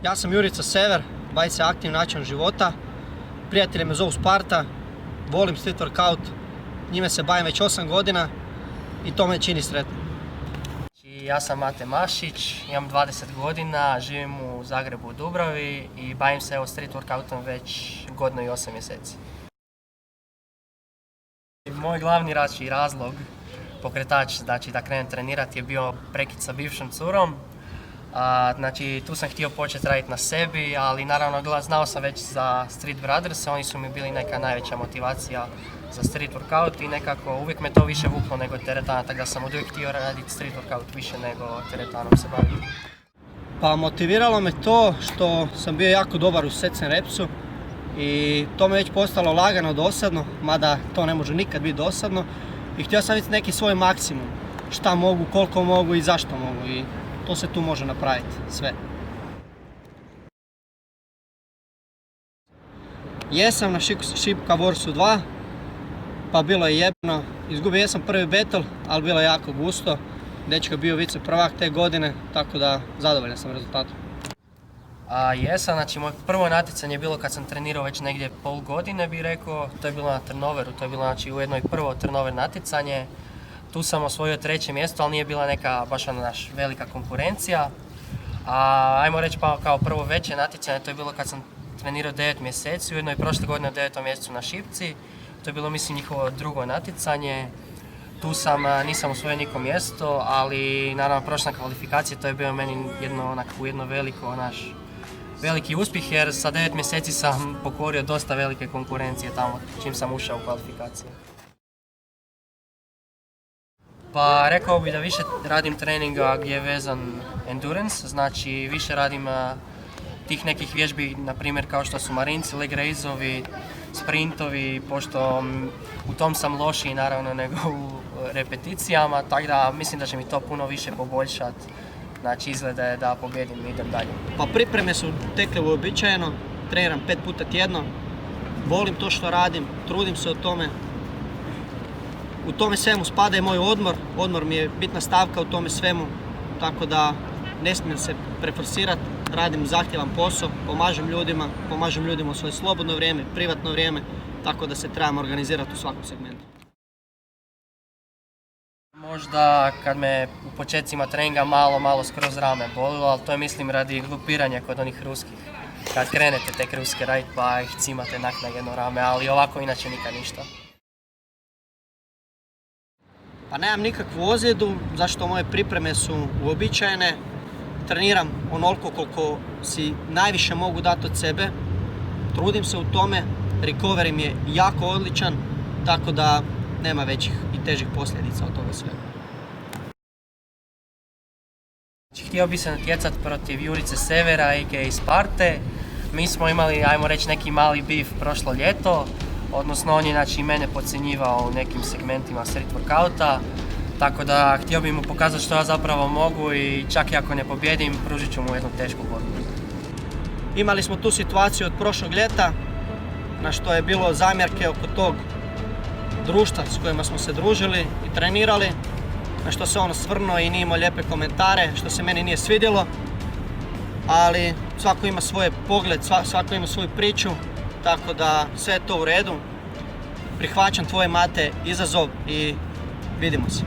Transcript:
Ja sam Jurica Sever, bavim se aktivnim načinom života. Prijatelji me zovu Sparta, volim street workout, njime se bavim već 8 godina i to me čini sretnim. Ja sam Mate Mašić, imam 20 godina, živim u Zagrebu u Dubravi i bavim se street workoutom već godinu i 8 mjeseci. Moj glavni razlog, pokretač da krenem trenirati je bio prekid sa bivšom curom. Tu sam htio početi raditi na sebi, ali naravno znao sam već za Street Brothers, oni su mi bili neka najveća motivacija za street workout i nekako uvijek me to više vuklo nego teretana, tako da sam od uvijek htio raditi street workout više nego teretanom se baviti. Pa motiviralo me to što sam bio jako dobar u set and repsu i to me već postalo lagano dosadno, mada to ne može nikad biti dosadno. I htio sam vidjeti neki svoj maksimum, šta mogu, koliko mogu i zašto mogu i to se tu može napraviti, sve. Jesam na Šipka Warsu 2, pa bilo je jebeno. Izgubio jesam prvi battle, ali bilo je jako gusto. Dečko je bio vice prvak te godine, tako da zadovoljan sam rezultatom. Jesam, moje prvo natjecanje je bilo kad sam trenirao već negdje pol godine, bih rekao. To je bilo na Trnoveru, to je bilo ujedno i prvo Trnover natjecanje. Tu sam osvojio 3. mjesto, ali nije bila neka baš velika konkurencija. Ajmo reći pa kao prvo veće natjecanje, to je bilo kad sam trenirao 9 mjeseci, ujedno i prošle godine u 9. mjesecu na Šipci. To je bilo, mislim, njihovo drugo natjecanje. Tu nisam osvojio niko mjesto, ali naravno prošla kvalifikacija, to je bio meni jedno veliki uspjeh, jer sa 9 mjeseci sam pokorio dosta velike konkurencije tamo čim sam ušao u kvalifikacije. Pa rekao bih da više radim treninga gdje je vezan endurance, znači više radim tih nekih vježbi, na primjer kao što su marinci, leg raisovi, sprintovi, pošto u tom sam lošiji naravno nego u repeticijama, tako da mislim da će mi to puno više poboljšati. Znači izgleda je da pobjedim i idem dalje. Pa pripreme su tekle uobičajeno, treniram 5 puta tjedno, volim to što radim, trudim se o tome. U tome svemu spada i moj odmor mi je bitna stavka u tome svemu, tako da ne smijem se preforsirati, radim zahtjevan posao, pomažem ljudima u svoje slobodno vrijeme, privatno vrijeme, tako da se trebam organizirati u svakom segmentu. Možda kad me u početcima treninga malo skroz rame bolilo, ali to je mislim radi glupiranja kod onih ruskih. Kad krenete tek ruske raditi pa ih cimate na jedno rame, ali ovako inače nikad ništa. Pa nemam nikakvu ozljedu, zašto moje pripreme su uobičajene. Treniram onoliko koliko si najviše mogu dati od sebe. Trudim se u tome, recovery mi je jako odličan, tako da nema većih i težih posljedica od toga svega. Htio bi se natjecati protiv Jurice Severa, a.k.a. Sparte. Mi smo imali, ajmo reći, neki mali beef prošlo ljeto. Odnosno on je mene podcjenjivao u nekim segmentima street workouta. Tako da htio bi mu pokazati što ja zapravo mogu i čak i ako ne pobjedim, pružit ću mu jednu tešku borbu. Imali smo tu situaciju od prošlog ljeta, na što je bilo zamjerke oko tog društva s kojima smo se družili i trenirali, na što se on osvrnuo i nije imao lijepe komentare, što se meni nije svidjelo, ali svako ima svoj pogled, svako ima svoju priču, tako da sve je to u redu. Prihvaćam tvoje Mate izazov i vidimo se.